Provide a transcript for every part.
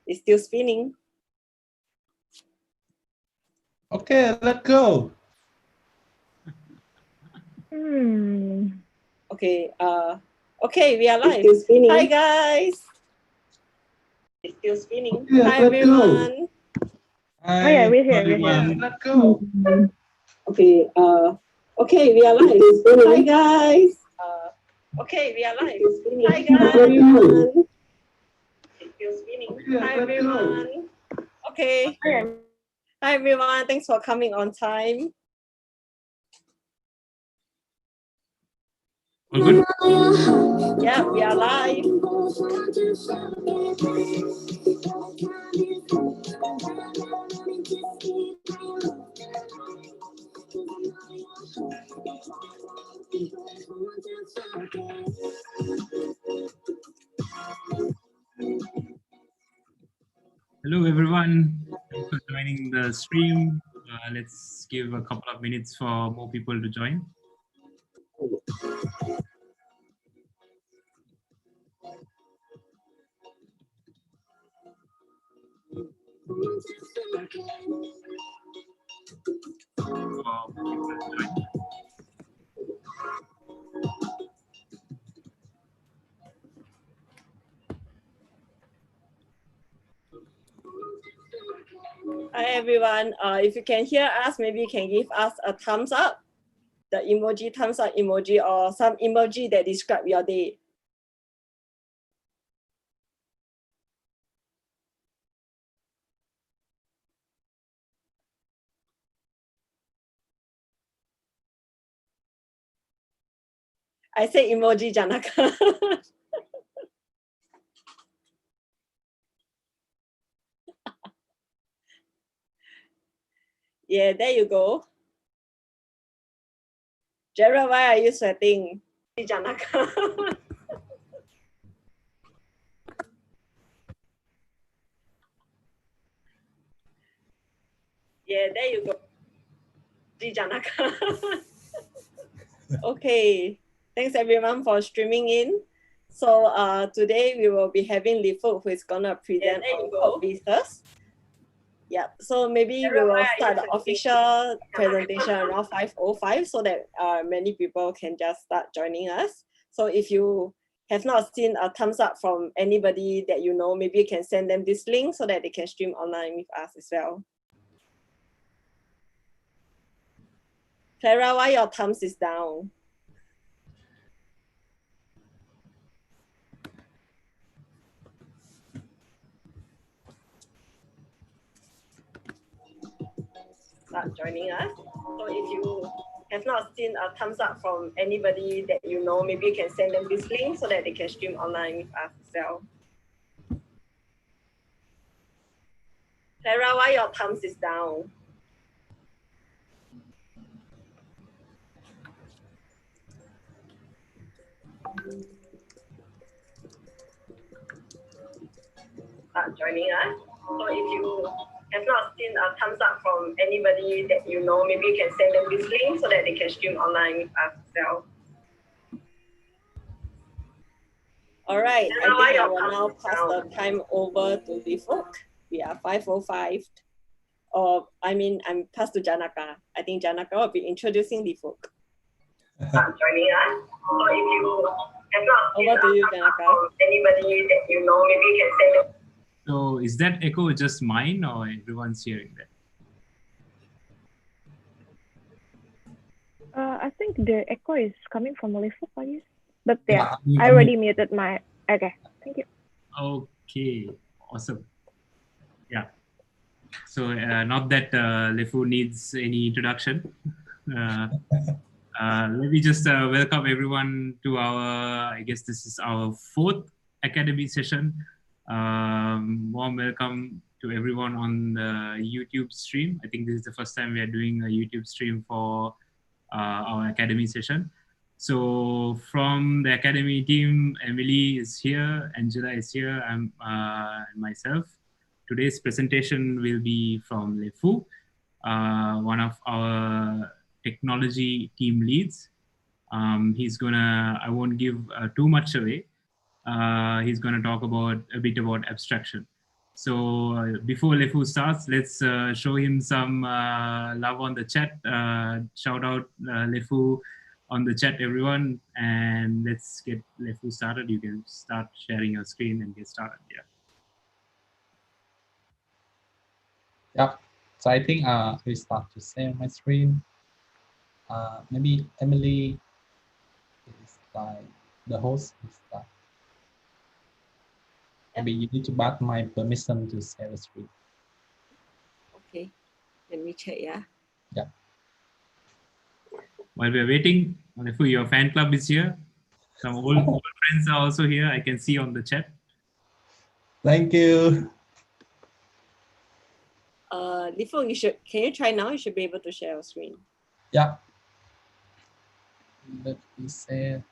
It's still spinning. Okay, let's go. Okay, okay, we are live. It's still spinning. Hi guys. It's still spinning. Okay, hi let's everyone. Go. Hi, oh yeah, we're here. everyone. Let's go. Okay, okay, we are live. Hi guys. Okay, we are live. Hi guys. It's still spinning. Okay, hi let's everyone. Okay. Hi everyone. Thanks for coming on time. All good? Yeah, we are live. Hello, everyone. Thanks for joining the stream. Let's give a couple of minutes for more people to join. Hi everyone. If you can hear us, maybe you can give us a thumbs up, the emoji thumbs up emoji, or some emoji that describe your day. I say emoji, Janaka. Yeah, there you go. Gerald, why are you sweating? Janaka. Yeah, there you go. Janaka. Okay, thanks everyone for streaming in. So today we will be having Li Fu, who is gonna present on code bases. Yeah, so maybe we will start the official presentation around 5:05 so that many people can just start joining us. So if you have not seen a thumbs up from anybody that you know, maybe you can send them this link so that they can stream online with us as well. Clara, why your thumbs is down? Start joining us. So if you have not seen a thumbs up from anybody that you know, maybe you can send them this link so that they can stream online with us as well. Clara, why your thumbs is down? Start joining us. So if you have not seen a thumbs up from anybody that you know, maybe you can send them this link so that they can stream online with us as well. All right, I think I will now pass the time over to Li Fu. We are 5:05. Or I mean, I'm passed to Janaka. I think Janaka will be introducing Li Fu. Joining us. So if you have not seen over to you, Janaka. Anybody that you know, maybe you can send them. So is that echo just mine or everyone's hearing that? I think the echo is coming from Aleph, but yeah, I already muted my. Okay, thank you. Okay, awesome. Yeah. So not that Lefu needs any introduction. Let me just welcome everyone to our, I guess this is our 4th Academy session. Warm welcome to everyone on the YouTube stream. I think this is the first time we are doing a YouTube stream for our Academy session. So from the Academy team, Emily is here, Angela is here, and myself. Today's presentation will be from Le Fu, one of our technology team leads. He's gonna, I won't give too much away. He's gonna talk about a bit about abstraction. So before Lefu starts, let's show him some love on the chat. Shout out Lefu on the chat, everyone. And let's get Lefu started. You can start sharing your screen and get started. Yeah. Yep. So I think we start to share my screen. Maybe Emily is like the host. Is like, maybe you need to back my permission to share the screen. Okay, let me check. Yeah. Yeah. While we're waiting, Lefu, your fan club is here. Some old friends are also here. I can see on the chat. Thank you. Lifo, can you try now? You should be able to share your screen. Yeah. Let me say.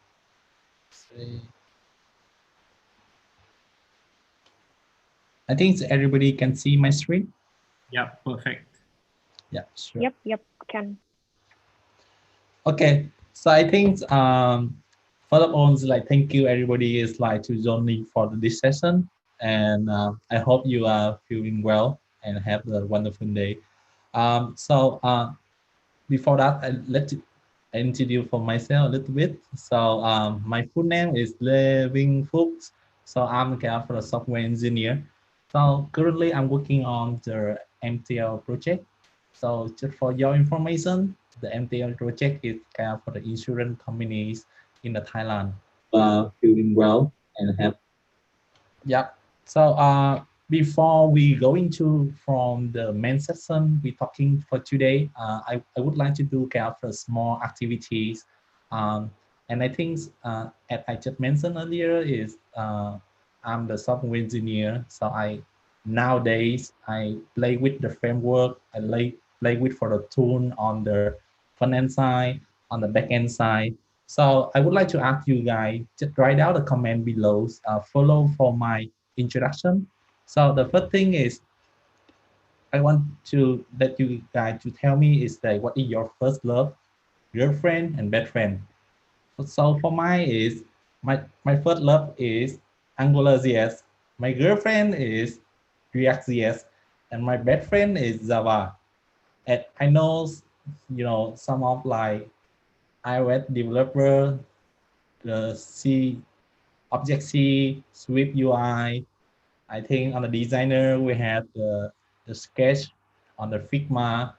I think everybody can see my screen. Yeah, perfect. Yeah, sure. Yep, can. Okay, so I think first of all, like thank you everybody is like to joining for this session, and I hope you are feeling well and have a wonderful day. Before that, let I introduce for myself a little bit. So my full name is Leving Fuchs. So I'm kind of a software engineer. So currently I'm working on the MTL project. So just for your information, the MTL project is kind of for the insurance companies in the Thailand. Feeling well and have. Yeah. So before we go into from the main session we're talking for today, I would like to do kind of a small activities. And I think as I just mentioned earlier is I'm the software engineer. So nowadays I play with the framework, play with for the tool on the front end side, on the back end side. So I would like to ask you guys, just write down a comment below, follow for my introduction. So the first thing is, I want to let you guys to tell me is that what is your first love, girlfriend and best friend. So for mine is, my first love is AngularJS. My girlfriend is React.js and my best friend is Java. And I know, some of like iOS developer, the C, Object-C, Swift UI. I think on the designer, we have the sketch on the Figma.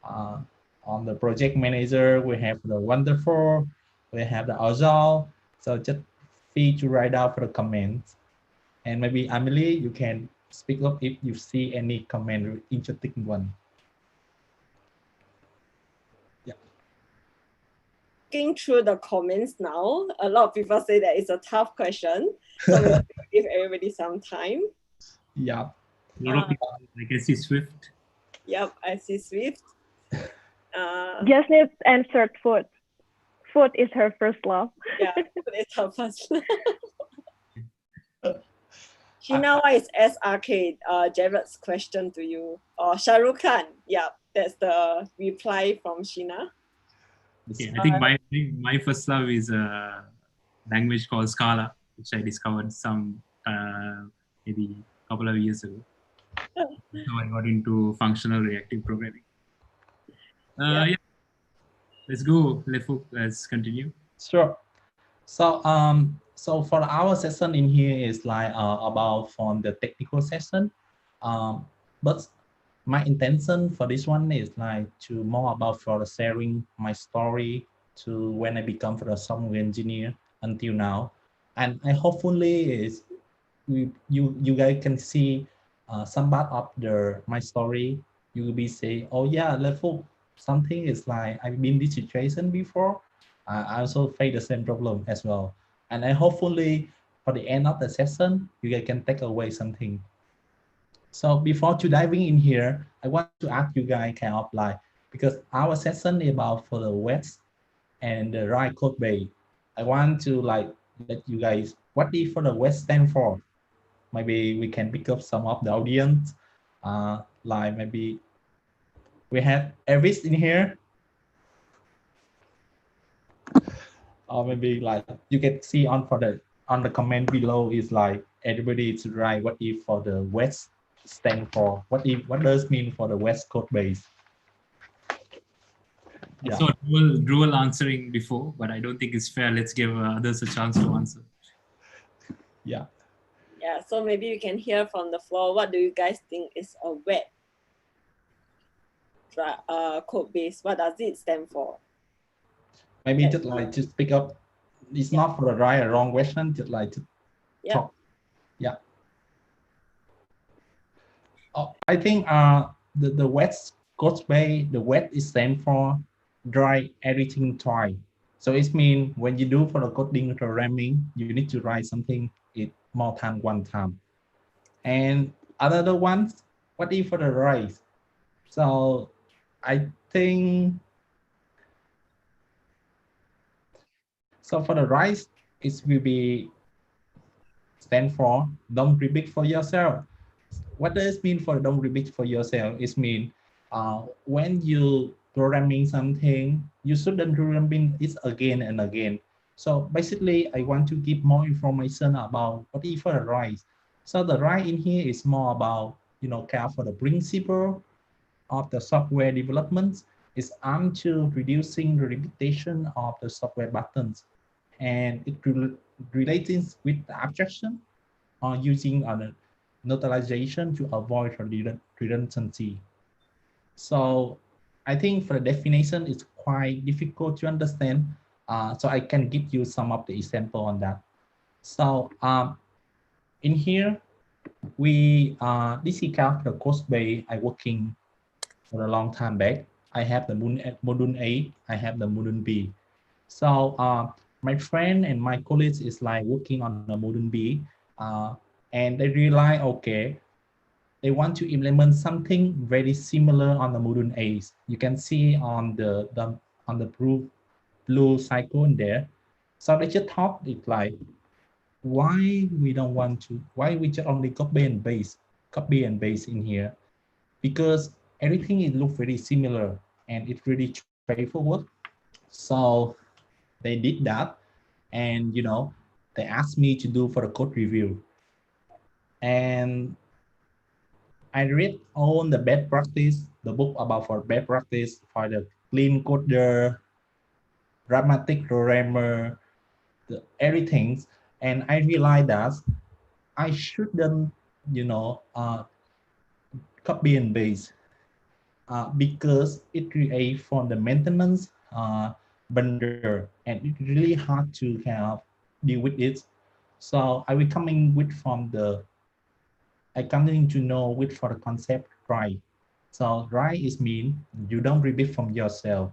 Uh, on the project manager, we have the Wonderful, we have the Agile. So just feel to write out for the comments. And maybe Emily, you can speak up if you see any comment, interesting one. Looking through the comments now, a lot of people say that it's a tough question. So we'll give everybody some time. Yeah. I can see Swift. Yep, I see Swift. Jasmine answered food. Food is her first love. Yeah, food is her first love. Sheena, what is SRK? Jared's question to you. Or Shahrukh Khan. Yeah, that's the reply from Sheena. Okay, I think my first love is a language called Scala, which I discovered maybe a couple of years ago. So I got into functional reactive programming. Yeah. Let's go, Lefu. Let's continue. Sure. So so for our session in here is like about from the technical session, but my intention for this one is like to more about for sharing my story to when I become for a software engineer until now, and I hopefully is you guys can see some part of my story. You will be say, oh yeah, Lefu, something is like I've been in this situation before. I also face the same problem as well. And I hopefully for the end of the session, you guys can take away something. So before to diving in here, I want to ask you guys kind of like, because our session is about for the WET and the DRY code base. I want to like let you guys, what is for the WET stand for? Maybe we can pick up some of the audience, like maybe we have Elvis in here. Or maybe like you can see on for the on the comment below is like everybody is right. What if for the West stand for? What does mean for the West code base? I saw Druel answering before, but I don't think it's fair. Let's give others a chance to answer. Yeah. Yeah, so maybe you can hear from the floor. What do you guys think is a wet code base? What does it stand for? Maybe just like to speak up. It's not for the right or wrong question. Just like to talk. Yeah. Oh, I think the wet code base, the wet is stand for dry everything twice. So it means when you do for the coding programming, you need to write something it more than one time. And another one, what if for the rise? So I think, so for the rise, it will be stand for don't repeat for yourself. What does it mean for don't repeat for yourself? It means when you programming something, you shouldn't programming it again and again. So basically, I want to give more information about what if for the rise. So the rise in here is more about, care for the principle of the software development is aimed to reducing the repetition of the software buttons, and it relates with the abstraction or using a neutralization to avoid redundancy. So I think for the definition, it's quite difficult to understand. So I can give you some of the example on that. So in here, this is kind of the code base I working for a long time back. I have the module A, I have the module B. So my friend and my colleagues is like working on the module B, and they realize, okay, they want to implement something very similar on the module A. You can see on the blue cycle in there. So they just thought it's like, why we just only copy and paste in here? Because everything it looks very similar and it's really straightforward. So they did that, and they asked me to do for the code review, and I read all the best practice, the book about for best practice for the clean coder, dramatic programmer, everything, and I realized that I shouldn't, copy and paste because it creates for the maintenance vendor, and it's really hard to have deal with it. So I will coming with I coming to know which for the concept right. So right is mean you don't repeat from yourself.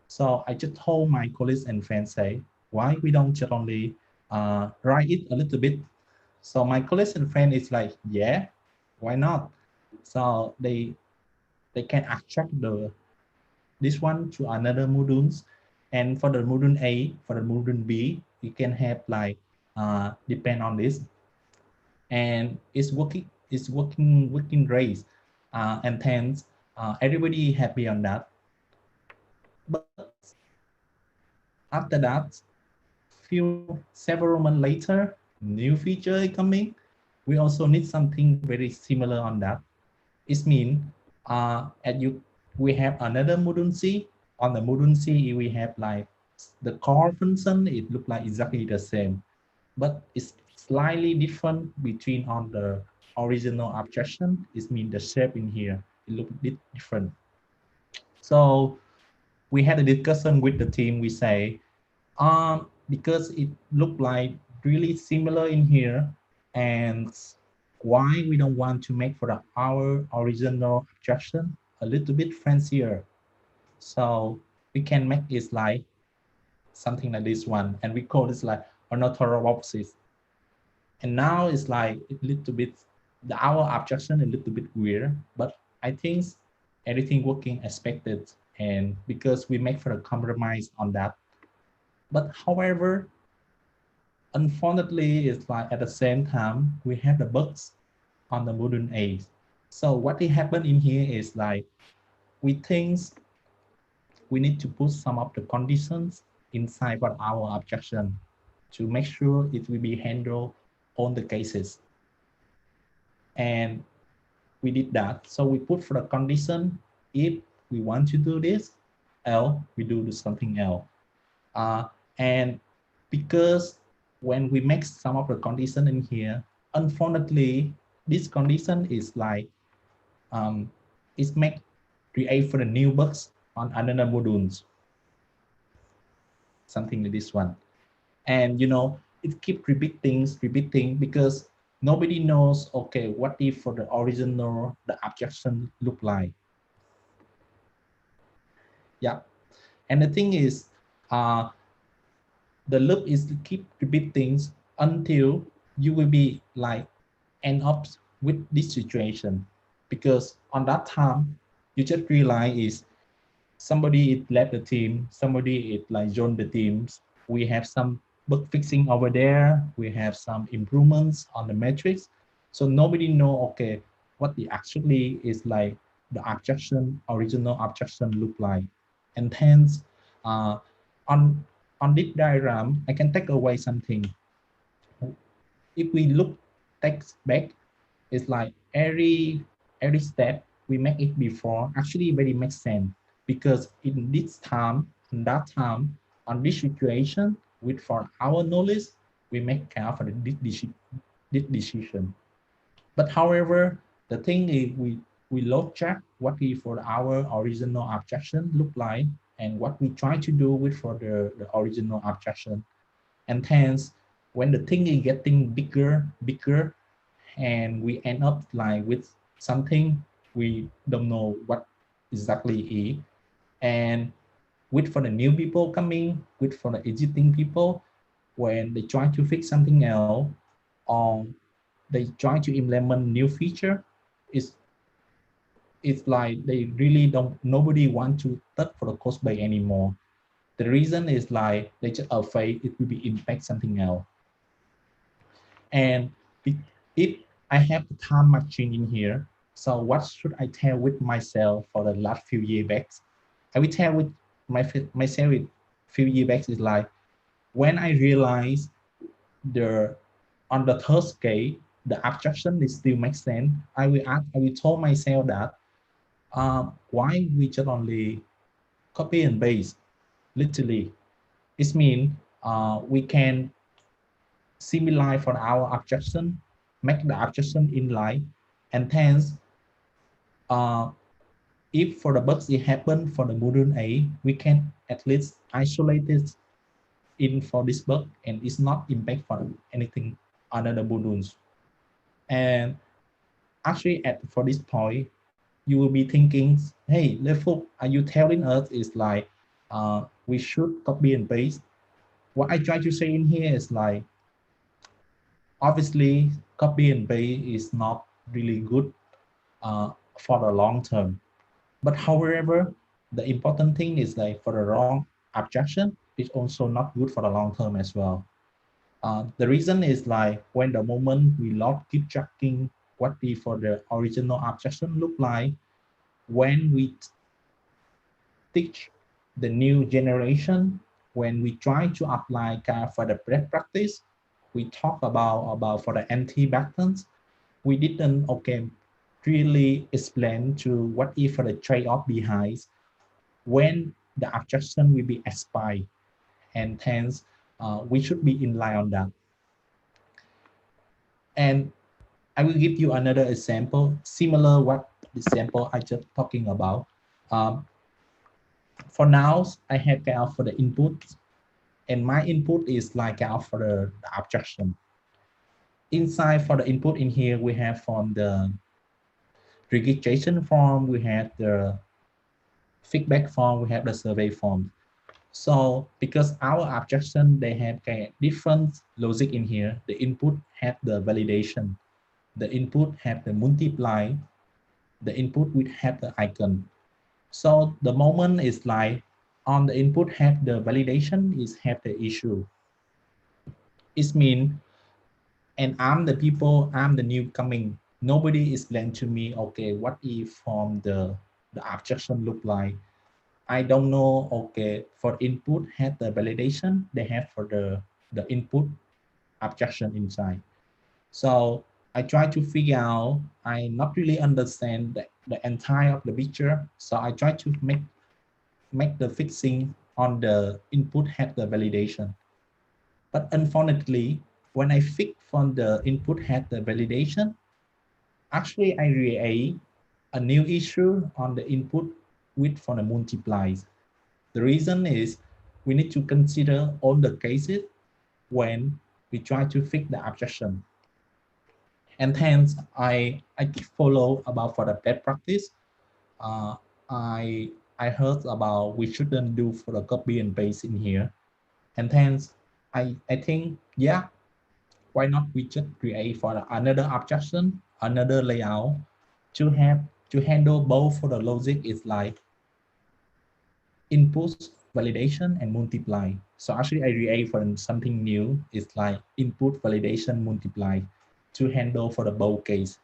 So I just told my colleagues and friends say, why we don't just only write it a little bit. So my colleagues and friends is like, yeah, why not? So they can abstract this one to another modules, and for the module A, for the module B, you can have like depend on this, and it's working great, and hence everybody happy on that. But after that, several months later, new feature coming, we also need something very similar on that. It means we have another module C. On the module C, we have like the core function, it looks like exactly the same, but it's slightly different between on the original abstraction. It means the shape in here, it looks a bit different. So we had a discussion with the team. We say, because it looked like really similar in here, and why we don't want to make for our original abstraction a little bit fancier. So we can make it like something like this one, and we call this like unnatural boxes. And now it's like a little bit, our abstraction a little bit weird, but I think everything working expected, and because we make for a compromise on that. But however, unfortunately, it's like at the same time, we have the bugs on the module A. So what happened in here is like, we think we need to put some of the conditions inside of our abstraction. to make sure it will be handled on the cases. And we did that. So we put for the condition, if we want to do this, else we do something else. And because when we make some of the condition in here, unfortunately, this condition is like, it's make create for the new bugs on another modules, something like this one. And you know, it keep repeating because nobody knows, okay, what if for the original, the objection look like. Yeah. And the thing is, the loop is to keep repeating until you will be like end up with this situation. Because on that time, you just realize is somebody it left the team, somebody it like joined the teams. We have some bug fixing over there. We have some improvements on the metrics. So nobody know, okay, what the actually is like the objection, original objection look like. And hence, on this diagram, I can take away something. If we look text back, it's like every step we make it before actually very makes sense, because in this time, in that time, on this situation, with for our knowledge, we make kind of this decision. But however, the thing is we load check what we for our original objection look like and what we try to do with for the original objection. And hence, when the thing is getting bigger, and we end up like with something we don't know what exactly is. And with for the new people coming, with for the existing people, when they try to fix something else, or they try to implement new feature, it's like they really don't, nobody want to touch for the code base anymore. The reason is like they just afraid it will be impact something else. And if I have the time machine in here, so what should I tell with myself for the last few years back? I will tell with myself with few years back is like, when I realize on the third scale, the abstraction is still makes sense, I will tell myself that why we just only copy and paste, literally. It means we can simplify for our abstraction, make the abstraction in line, and hence, if for the bugs it happen for the module A, we can at least isolate it in for this bug, and it's not impact for anything other the modules. And actually, for this point, you will be thinking, hey, Lefuk, are you telling us is like we should copy and paste? What I try to say in here is like, obviously, copy and paste is not really good for the long term. But however, the important thing is like for the wrong abstraction, it's also not good for the long term as well. The reason is like when the moment we keep checking what the for the original abstraction look like, when we teach the new generation, when we try to apply for the best practice, we talk about for the anti-patterns, we didn't really explain to what if for the trade-off behind when the abstraction will be expired, and hence we should be in line on that. And I will give you another example, similar what the example I just talking about. For now, I have for the input, and my input is like for the abstraction. Inside for the input in here, we have from the registration form, we have the feedback form, we have the survey form. So because our abstraction, they have different logic in here. The input have the validation, the input have the multiply, the input will have the icon. So the moment is like on the input have the validation is have the issue. It means, and I'm the people, I'm the new coming. Nobody explained to me, okay, what if from the abstraction look like? I don't know, okay, for input have the validation, they have for the the input objection inside. So I try to figure out, I not really understand the entire of the picture. So I try to make the fixing on the input header validation. But unfortunately, when I fix from the input header validation, actually I create a new issue on the input with for the multiplies. The reason is we need to consider all the cases when we try to fix the objection. And hence I follow about for the best practice. Uh, I heard about we shouldn't do for the copy and paste in here. And hence I think, yeah, why not we just create for another objection, another layout to have to handle both for the logic is like input validation and multiply. So actually I create for something new. It's like input validation multiply to handle for the both case.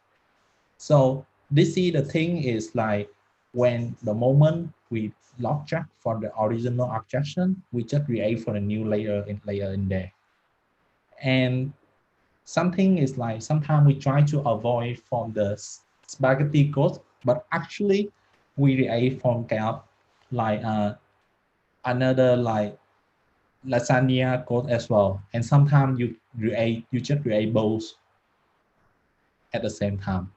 So this is the thing is like when the moment we log check for the original objection, we just create for a new layer in there. And something is like sometimes we try to avoid from the spaghetti code, but actually we create from kind of like another like lasagna code as well. And sometimes you just create both at the same time.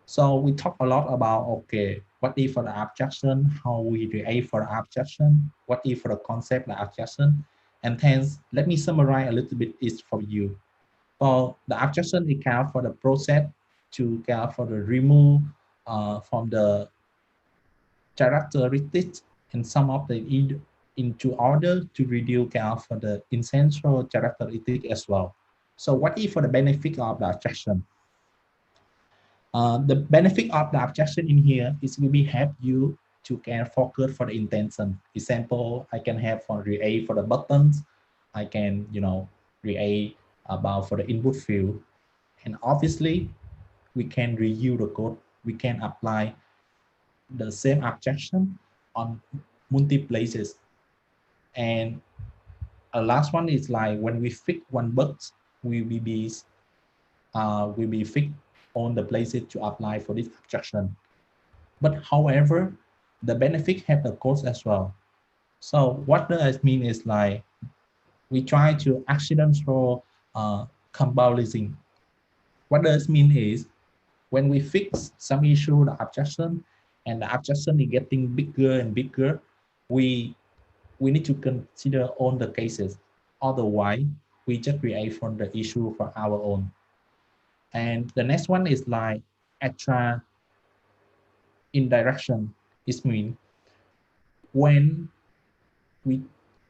So we talk a lot about, okay, what if for the objection, how we create for the objection, what if for the concept of objection, and hence let me summarize a little bit is for you. For the objection, it count for the process to count for the remove from the characteristics and some of the into order to reduce count for the essential characteristic as well. So what if for the benefit of the objection? The benefit of the objection in here is maybe help you to can focus for the intention. Example, I can have for create for the buttons. I can, create about for the input field. And obviously, we can reuse the code. We can apply the same objection on multiple places. And a last one is like when we fix one bug, we will be fixed on the places to apply for this objection. But however, the benefit have the cost as well. So what does it mean is like we try to accidental compounding. What does it mean is when we fix some issue, the objection, and the objection is getting bigger and bigger, we need to consider all the cases. Otherwise, we just create from the issue for our own. And the next one is like extra indirection. It means when we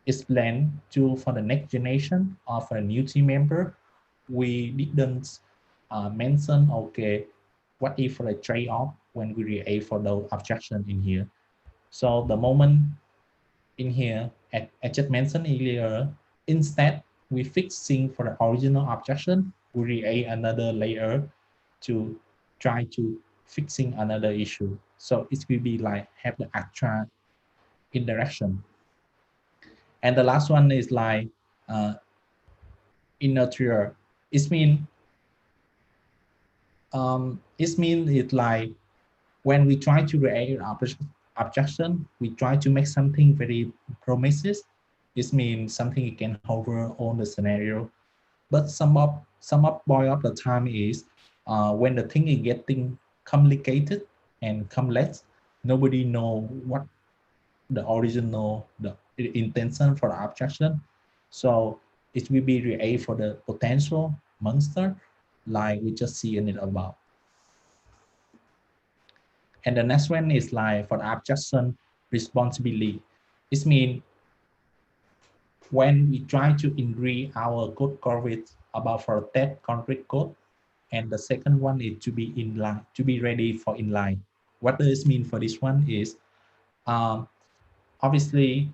explain to for the next generation or for a new team member, we didn't mention, okay, what if for a trade-off when we create for the objection in here. So the moment in here, I just mentioned earlier, instead we fixing for the original objection, we create another layer to try to fixing another issue. So it will be like have the extra interaction. And the last one is like inertia. It means it's like when we try to create an objection, we try to make something very promises. It means something you can hover on the scenario. But some point of the time is when the thing is getting complicated and complex, nobody know what the original the intention for the objection. So it will be created for the potential monster like we just see in it above. And the next one is like for the objection responsibility. It means when we try to increase our code coverage about for that concrete code, and the second one is to be inline, to be ready for inline. What does this mean for this one is obviously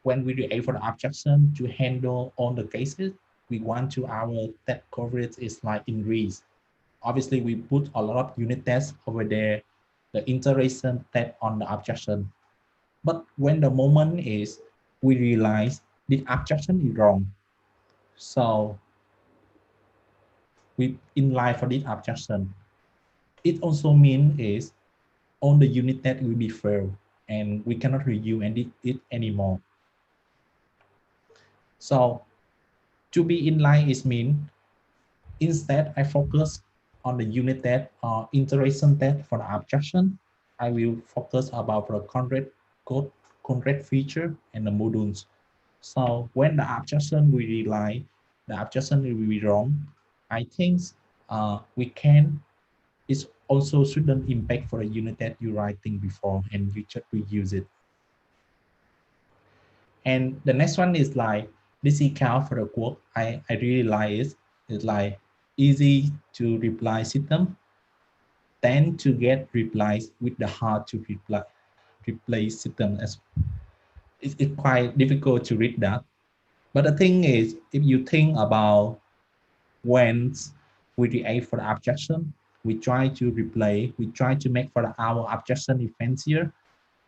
when we create for the objection to handle all the cases, we want to our test coverage is like increase. Obviously we put a lot of unit tests over there, the iteration test on the objection. But when the moment is we realize the abstraction is wrong. So we inline for this abstraction. It also means is all the unit test will be failed and we cannot review it anymore. So to be inline is mean instead I focus on the unit test or iteration test for the abstraction. I will focus about the concrete code, concrete feature and the modules. So when the abstraction we rely, the abstraction will be wrong. I think we can. It also shouldn't impact for the unit that you're writing before and you just reuse it. And the next one is like this account for the quote. I really like it. It's like easy to reply system tend to get replies with the hard to replace system as it's quite difficult to read that. But the thing is, if you think about when we create for the abstraction, we try to replay, we try to make for our abstraction fancier.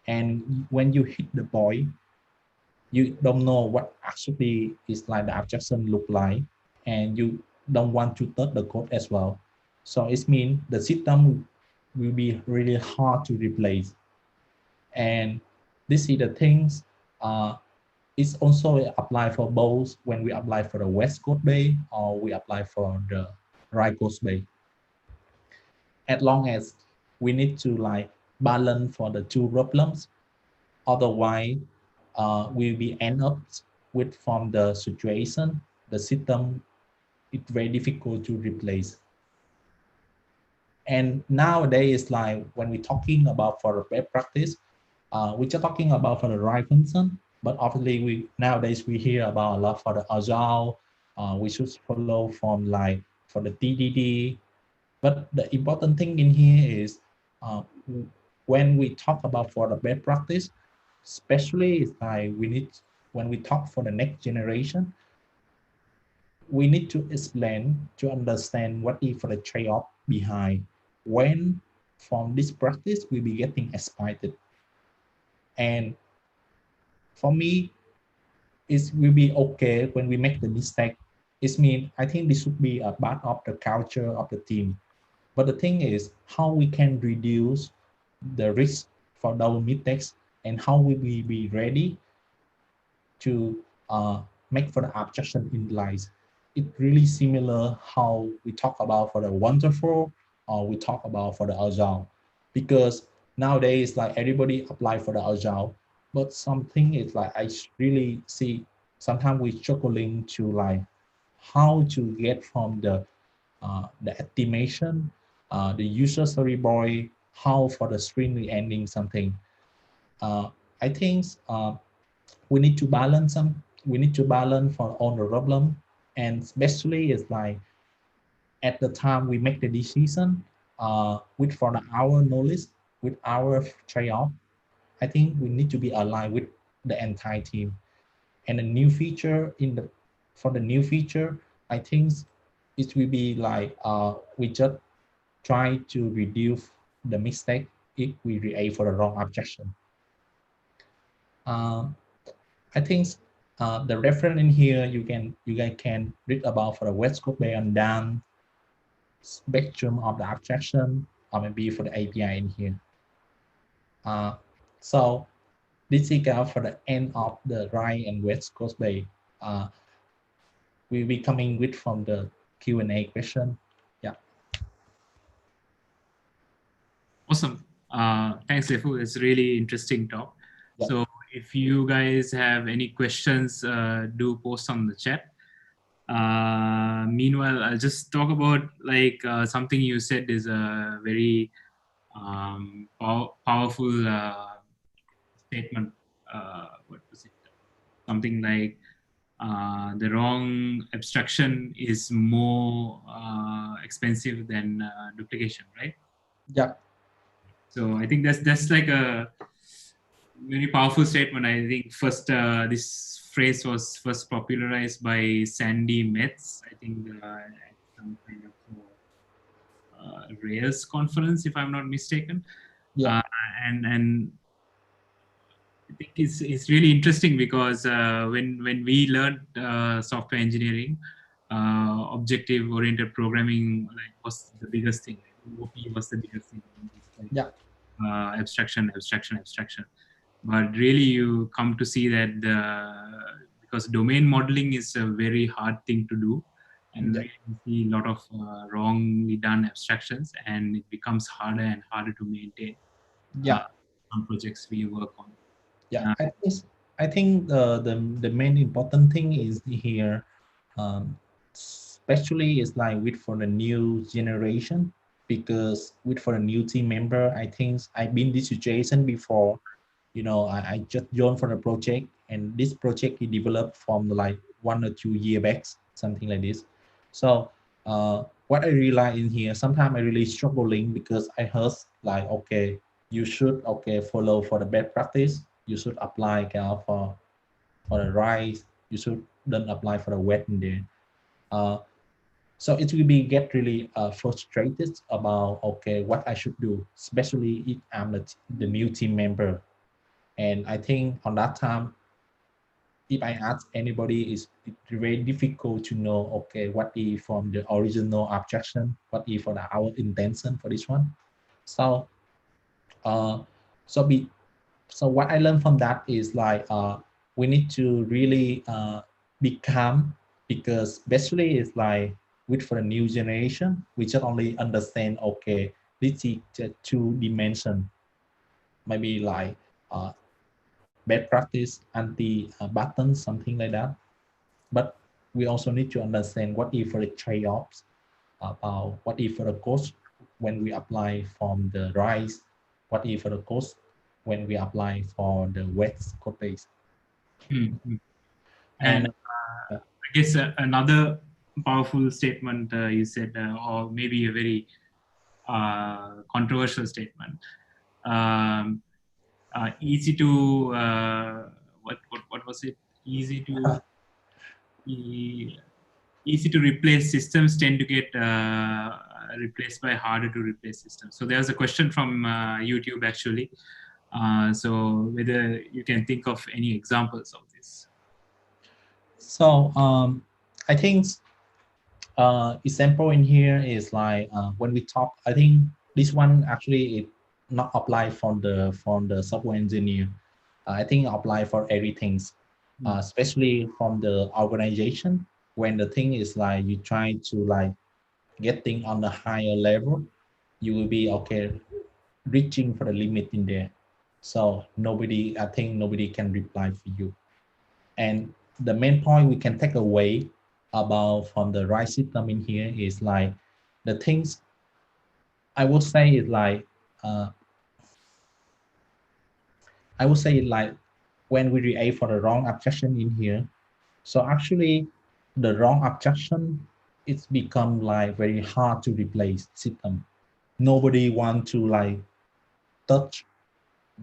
And when you hit the point, you don't know what actually is like the abstraction look like, and you don't want to touch the code as well. So it means the system will be really hard to replace. And this is the things it's also apply for both when we apply for the WET Codebase or we apply for the DRY Codebase. As long as we need to like balance for the two problems, otherwise we'll be end up with from the situation, the system, it's very difficult to replace. And nowadays, like when we're talking about for the best practice, we're just talking about for the right function, but obviously nowadays we hear about a lot for the agile, we should follow from like for the TDD. But the important thing in here is when we talk about for the best practice, especially it's like we need, when we talk for the next generation, we need to explain to understand what is for the trade-off behind when from this practice we'll be getting exploited. And for me, it will be okay when we make the mistake. It means I think this should be a part of the culture of the team. But the thing is how we can reduce the risk for those mistakes and how will we be ready to make for the abstraction in lines. It's really similar how we talk about for the waterfall or we talk about for the agile, because nowadays like everybody apply for the agile, but something is like I really see sometimes we struggling to like how to get from the estimation, the user storyboard, how for the sprint ending something. I think we need to balance we need to balance for all the problem, and especially it's like at the time we make the decision with for our knowledge, with our trade-off. I think we need to be aligned with the entire team. And a new feature for the new feature, I think it will be like we just try to reduce the mistake if we create for the wrong objection. I think the reference in here you guys can read about for the WET Codebase and down spectrum of the abstraction, or maybe for the API in here. So this is for the end of the DRY and WET Codebase. We'll be coming with from the Q&A question. Yeah. Awesome. Thanks, Lefu. It's really interesting talk. Yeah. So if you guys have any questions, do post on the chat. Meanwhile, I'll just talk about like something you said is a very powerful statement. What was it? Something like the wrong abstraction is more expensive than duplication, right? Yeah. So I think that's like a very powerful statement. I think first this phrase was first popularized by Sandy Metz, I think at some kind of Rails conference, if I'm not mistaken. Yeah. And think it's really interesting because when we learned software engineering, objective-oriented programming was the biggest thing. OP was the biggest thing. Yeah. Abstraction. But really, you come to see that because domain modeling is a very hard thing to do, and Yeah. really you see a lot of wrongly done abstractions, and it becomes harder and harder to maintain. Yeah. On projects we work on. Yeah, I think the main important thing is here, especially is like with for the new generation, because with for a new team member, I think I've been this situation before. You know, I just joined for a project, and this project is developed from like 1 or 2 years back, something like this. So what I realize in here, sometimes I really struggling because I heard like, okay, you should follow for the best practice. You should apply for the rise. You should then apply for the wet in there. So it will be get really frustrated about okay what I should do, especially if I'm the new team member. And I think on that time, if I ask anybody, it's very difficult to know okay what is from the original objection, what is for our intention for this one. So uh, so be so what I learned from that is like we need to really be calm, because especially it's like with for the new generation, we just only understand okay this is just 2 dimension, maybe like bad practice, anti button, something like that. But we also need to understand what is for the trade-offs, about what is for the cost when we apply from the rise, what is for the cost when we apply for the wet code base. Mm-hmm. And I guess another powerful statement you said, or maybe a very controversial statement. Easy to what was it? Easy to replace systems tend to get replaced by harder to replace systems. So there's a question from YouTube actually. So whether you can think of any examples of this. So I think example in here is like when we talk, I think this one actually it not apply from the software engineer. I think apply for everything, especially from the organization. When the thing is like you try to like get things on the higher level, you will be okay reaching for the limit in there. So I think nobody can reply for you. And the main point we can take away about from the right system in here is like the things I would say is like I would say like when we create for the wrong objection in here. So actually the wrong objection, it's become like very hard to replace system. Nobody want to like touch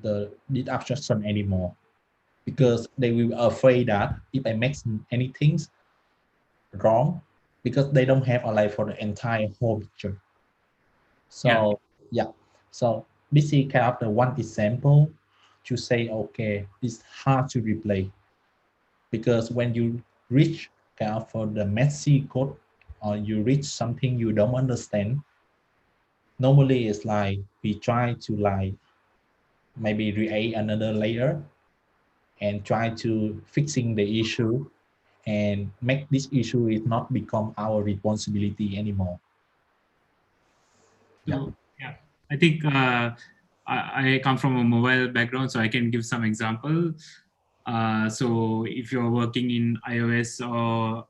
this objection anymore, because they will afraid that if I make anything wrong, because they don't have a like for the entire whole picture. So yeah. So this is kind of the one example to say okay, it's hard to replace, because when you reach kind of for the messy code, or you reach something you don't understand, normally it's like we try to like maybe create another layer and try to fixing the issue and make this issue is not become our responsibility anymore. So, yeah, I think I come from a mobile background, so I can give some example. So if you're working in iOS or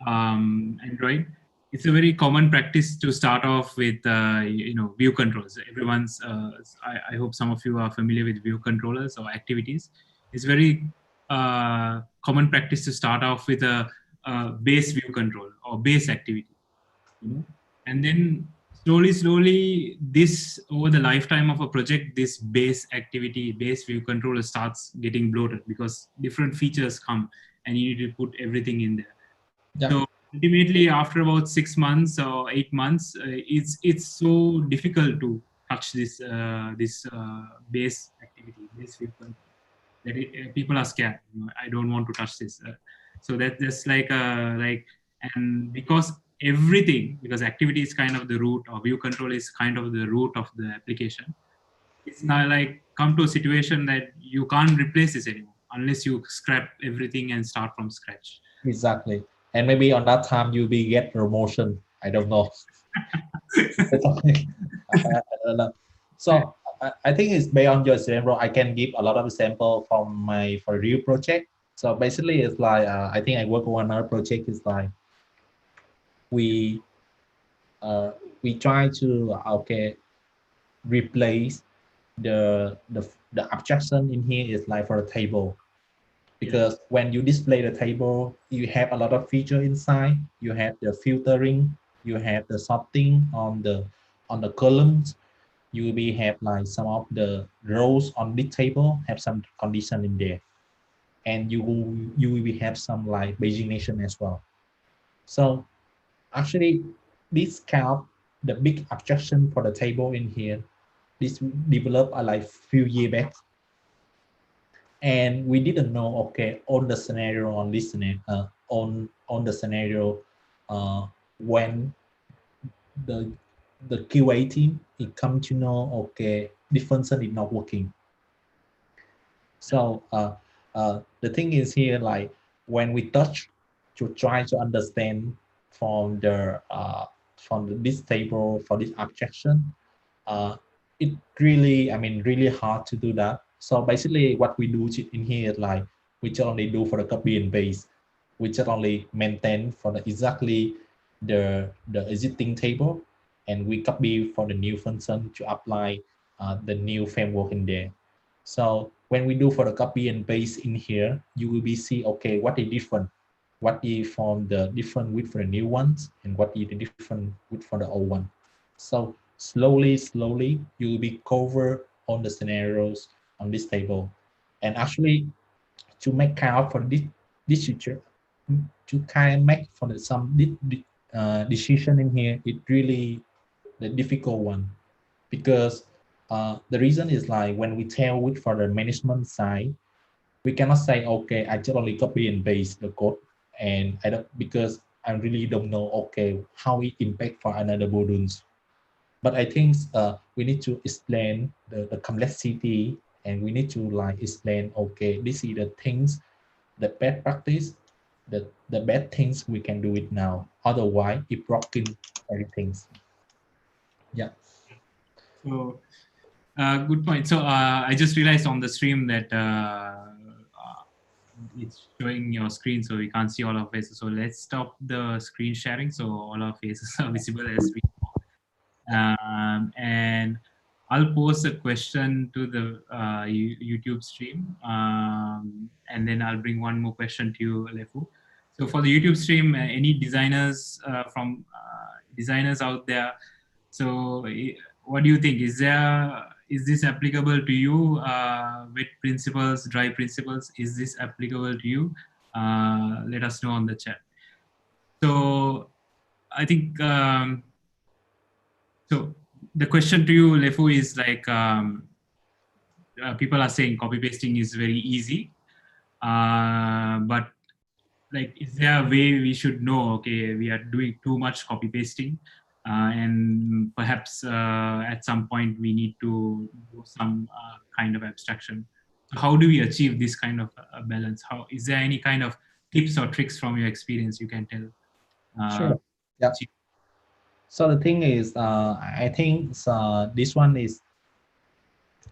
Android, it's a very common practice to start off with view controls. Everyone's I hope some of you are familiar with view controllers or activities. It's very common practice to start off with a base view control or base activity, and then slowly this over the lifetime of a project, this base activity, base view controller starts getting bloated because different features come and you need to put everything in there. So ultimately, after about 6 months or 8 months, it's so difficult to touch this base activity, base view control. that people are scared. I don't want to touch this. So that's like and because because activity is kind of the root, or view control is kind of the root of the application. It's not like come to a situation that you can't replace this anymore unless you scrap everything and start from scratch. Exactly. And maybe on that time you'll be get promotion. I don't know. I don't know. So I think it's based on your example. I can give a lot of example from my for real project. So basically, it's like I think I work on another project. Is like we we try to replace the abstraction in here is like for a table, because when you display the table, you have a lot of feature inside. You have the filtering, you have the sorting on the columns. You will have like some of the rows on this table have some condition in there, and you will have some like pagination as well. So actually, this kind of the big abstraction for the table in here, this developed like few years back, and we didn't know on the scenario on this scenario on the scenario when the QA team it come to know this function is not working. So the thing is here, like when we touch to try to understand from this table for this abstraction, it really, I mean, really hard to do that. So basically what we do in here is like, we just only do for the copy and paste. We just only maintain for the exactly the existing table, and we copy for the new function to apply the new framework in there. So when we do for the copy and paste in here, you will be see, what is different? What is from the different with for the new ones, and what is the different with for the old one. So slowly, you will be cover on the scenarios on this table. And actually, to make kind of for this feature, to kind of make for some decision in here, it really the difficult one, because the reason is like when we tell with for the management side, we cannot say, I just only copy and paste the code, and I don't, because I really don't know, how it impact for another modules. But I think we need to explain the complexity, and we need to like explain, this is the things, the bad practice, the bad things we can do it now. Otherwise, it broken everything. Yeah. So good point. So I just realized on the stream that it's showing your screen, so we can't see all our faces. So let's stop the screen sharing so all our faces are visible as we and I'll post a question to the YouTube stream, and then I'll bring one more question to you, Lefu. So for the YouTube stream, any designers from designers out there, so what do you think? Is this applicable to you? WET principles, DRY principles, is this applicable to you? Let us know on the chat. So I think so the question to you, Lefu, is like people are saying copy pasting is very easy, but like, is there a way we should know, we are doing too much copy pasting, and perhaps at some point we need to do some kind of abstraction? So how do we achieve this kind of balance? How is there any kind of tips or tricks from your experience you can tell? Sure. Yeah. So the thing is, I think this one is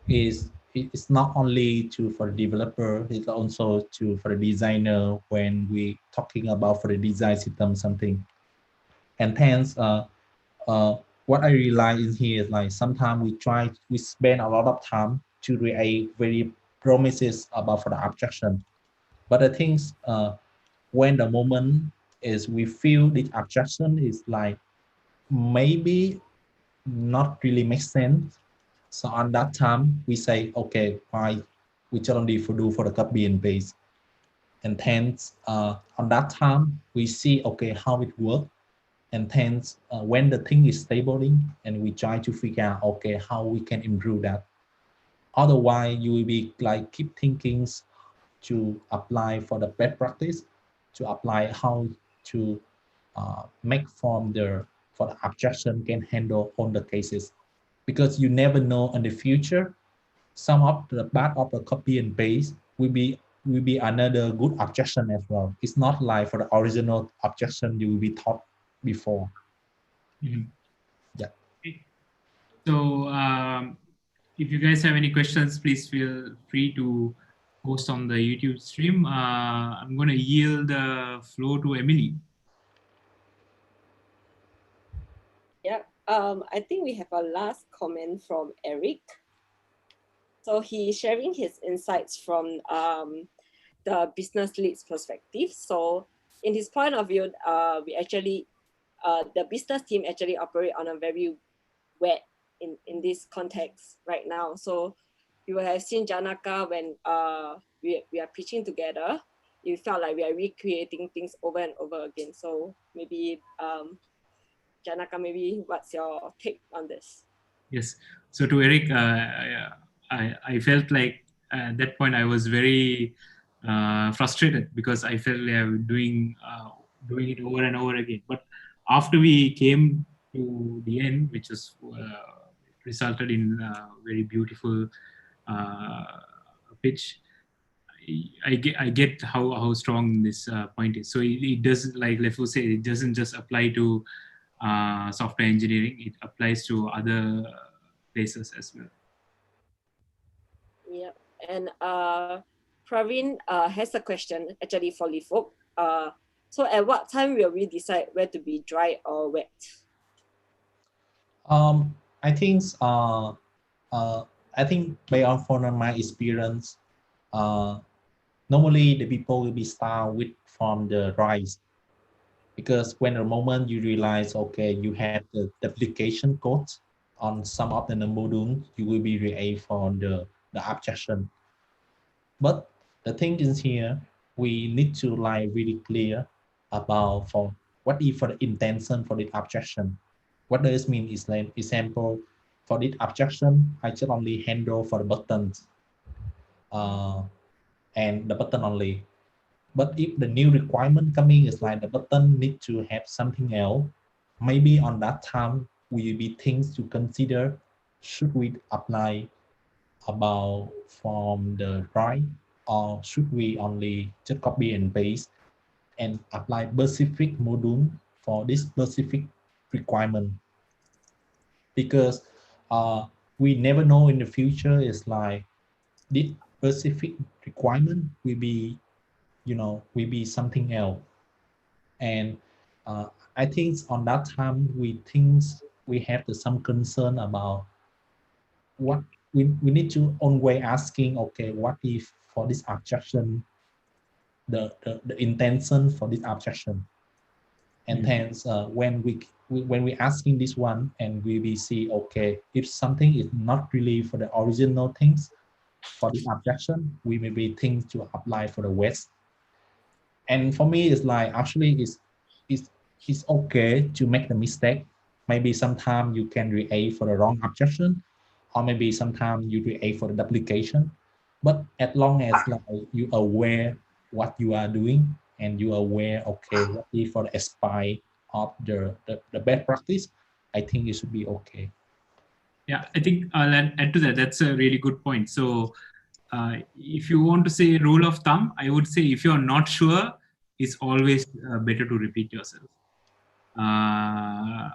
it's not only to for the developer, it's also to for the designer when we talking about for the design system something. And hence, what I realize in here is like sometimes we spend a lot of time to create very promises about for the abstraction, but the things when the moment is we feel the abstraction is like maybe not really make sense. So on that time, we say, why we just only do for the copy and paste. And hence, on that time, we see, how it works. And hence, when the thing is stabling, and we try to figure out, how we can improve that. Otherwise, you will be like keep thinking to apply for the best practice, to apply how to make form for the objection can handle all the cases, because you never know in the future some of the part of the copy and paste will be another good objection as well. It's not like for the original objection you will be taught before. Mm-hmm. Yeah. So if you guys have any questions, please feel free to post on the YouTube stream. I'm going to yield the floor to Emily. Yeah, I think we have a last comment from Eric. So he's sharing his insights from the business lead's perspective. So in his point of view, we actually, the business team actually operate on a very wet in this context right now. So you will have seen Janaka when we are pitching together, you felt like we are recreating things over and over again. So maybe Janaka, maybe what's your take on this? Yes. So to Eric, I felt like at that point I was very frustrated because I felt like I was doing it over and over again. But after we came to the end, which was resulted in a very beautiful pitch, I get how strong this point is. So it doesn't, like Lefu said, it doesn't just apply to software engineering, it applies to other places as well. Yeah, and Praveen has a question actually for Lifuk. So at what time will we decide where to be dry or wet? I think based on from my experience, normally the people will be start with from the rise, because when the moment you realize, okay, you have the duplication code on some of the modules, you will be react for the objection. But the thing is here, we need to like really clear about for what is for the intention for the objection. What does it mean is like example, for this objection, I just only handle for the buttons and the button only. But if the new requirement coming is like the button need to have something else, maybe on that time will be things to consider. Should we apply about from the right, or should we only just copy and paste and apply specific module for this specific requirement? Because we never know in the future is like this specific requirement will be, will be something else. And I think on that time we have some concern about what we need to always asking, okay, what if for this objection the intention for this objection, and hence when we asking this one and we will see, okay, if something is not really for the original things for this objection, we maybe think to apply for the West. And for me, it's like actually it's okay to make the mistake. Maybe sometimes you can react for the wrong objection, or maybe sometimes you react for the duplication. But as long as like you are aware what you are doing and you are aware, okay, what is for the aspect of the best practice, I think it should be okay. Yeah, I think I'll add to that. That's a really good point. So if you want to say rule of thumb, I would say if you're not sure, it's always better to repeat yourself. I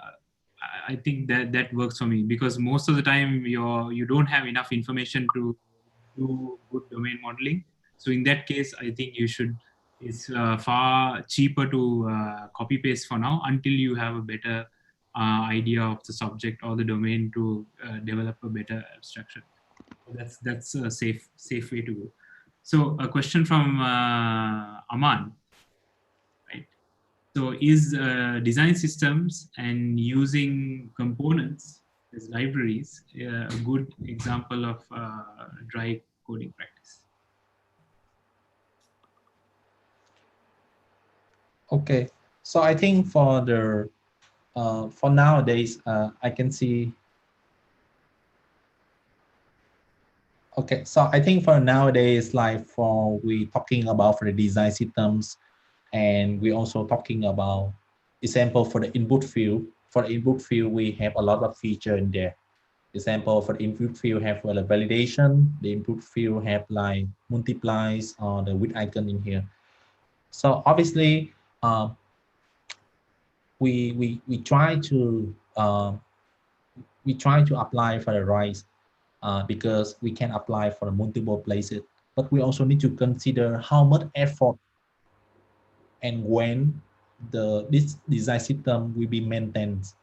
think that works for me, because most of the time you don't have enough information to do good domain modeling. So in that case, I think it's far cheaper to copy paste for now until you have a better idea of the subject or the domain to develop a better abstraction. So that's a safe way to go. So a question from Aman. So is design systems and using components as libraries a good example of dry coding practice? Okay, so I think for the for nowadays, I can see Okay, so I think for nowadays, like for we talking about for the design systems, and we also talking about example for the input field. For the input field, we have a lot of feature in there. Example for the input field have the validation. The input field have like multiplies or the with icon in here. So obviously, we try to apply for the right because we can apply for multiple places, but we also need to consider how much effort and when this design system will be maintained.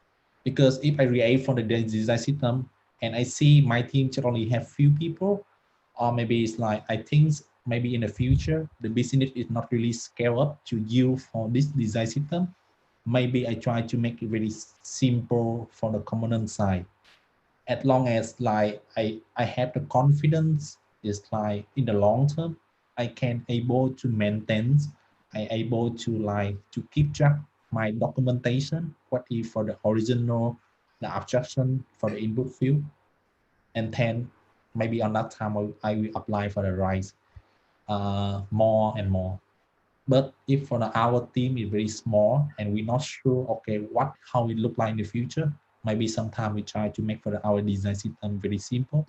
Because if I create for the design system and I see my team only have few people, or maybe it's like I think maybe in the future the business is not really scale up to use for this design system, maybe I try to make it very simple for the component side. As long as like I have the confidence, it's like in the long term I can able to maintain, I able to like to keep track my documentation, what if for the original, the abstraction for the input field, and then maybe on that time I will apply for the rise more and more. But if for our team is very small and we're not sure, okay, what how it look like in the future, maybe sometime we try to make for our design system very simple.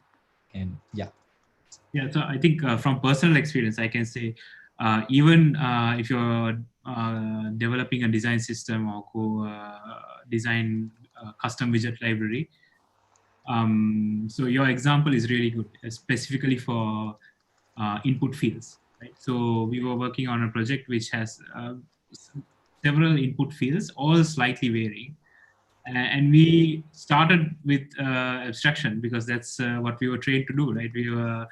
And yeah. Yeah, so I think from personal experience, I can say even if you're developing a design system or design custom widget library, so your example is really good, specifically for input fields. Right? So we were working on a project which has several input fields, all slightly varying. And we started with abstraction because that's what we were trained to do, right? We were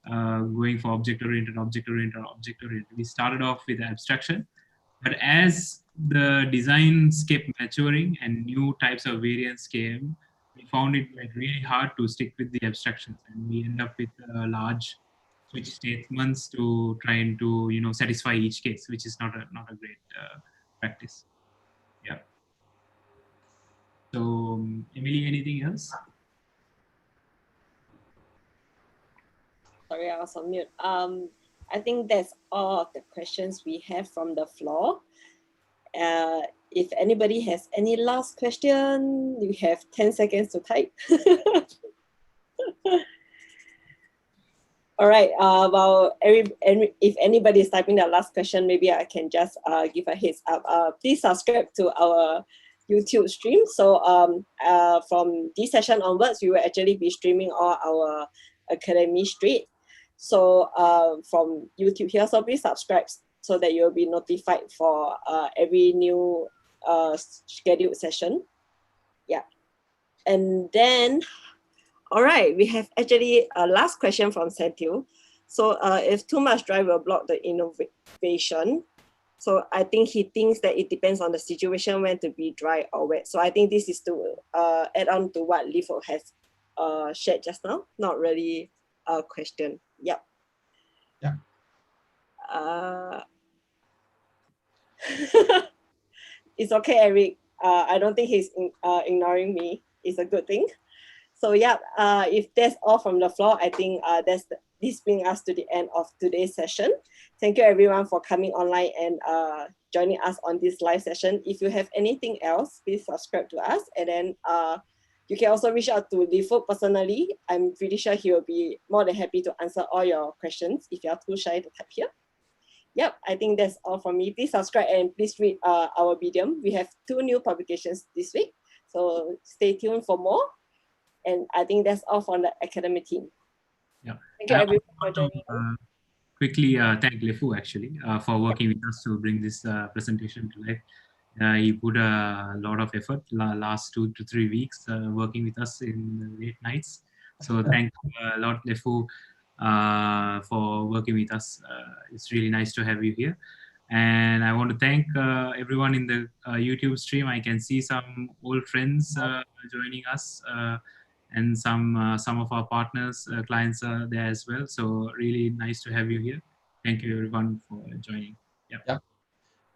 going for object-oriented. We started off with abstraction, but as the designs kept maturing and new types of variants came, we found it like really hard to stick with the abstractions, and we end up with large switch statements to try and to satisfy each case, which is not a great practice. Yeah. So, Emily, anything else? Sorry, I was on mute. I think that's all of the questions we have from the floor. If anybody has any last question, you have 10 seconds to type. All right. Well, if anybody is typing the last question, maybe I can just give a heads up. Please subscribe to our YouTube stream. So from this session onwards, we will actually be streaming all our Academy Street. So from YouTube here, so please subscribe so that you'll be notified for every new scheduled session. Yeah. And then, all right, we have actually a last question from Santil. So if too much dry will block the innovation. So I think he thinks that it depends on the situation when to be dry or wet. So I think this is to add on to what Lifo has shared just now. Not really a question. Yep. Yeah. It's okay, Eric. I don't think he's ignoring me. It's a good thing. So yeah, if that's all from the floor, I think this brings us to the end of today's session. Thank you everyone for coming online and joining us on this live session. If you have anything else, please subscribe to us. And then you can also reach out to Lifo personally. I'm pretty sure he will be more than happy to answer all your questions if you are too shy to type here. Yep, I think that's all from me. Please subscribe and please read our Medium. We have 2 new publications this week. So stay tuned for more. And I think that's all from the academic team. Yeah. Thank you everyone for joining. Quickly thank Lefu actually for working with us to bring this presentation to life. He put a lot of effort last 2 to 3 weeks working with us in the late nights. So thank you a lot, Lefu, for working with us. It's really nice to have you here. And I want to thank everyone in the YouTube stream. I can see some old friends joining us, and some of our partners, clients are there as well. So really nice to have you here. Thank you everyone for joining. Yeah.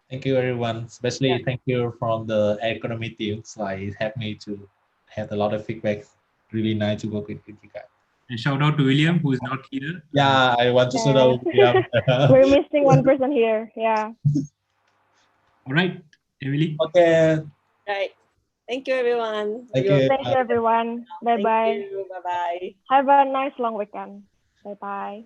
Thank you everyone. Especially thank you from the economy teams. Like it helped me to have a lot of feedback. Really nice to work with you guys. And shout out to William, who is not here. Yeah, I want to shout out William. We're missing one person here. Yeah. All right, Emily. Okay. Right. Thank you, everyone. Thank you. Thank you, everyone. Bye bye. Thank you. Bye bye. Have a nice long weekend. Bye bye.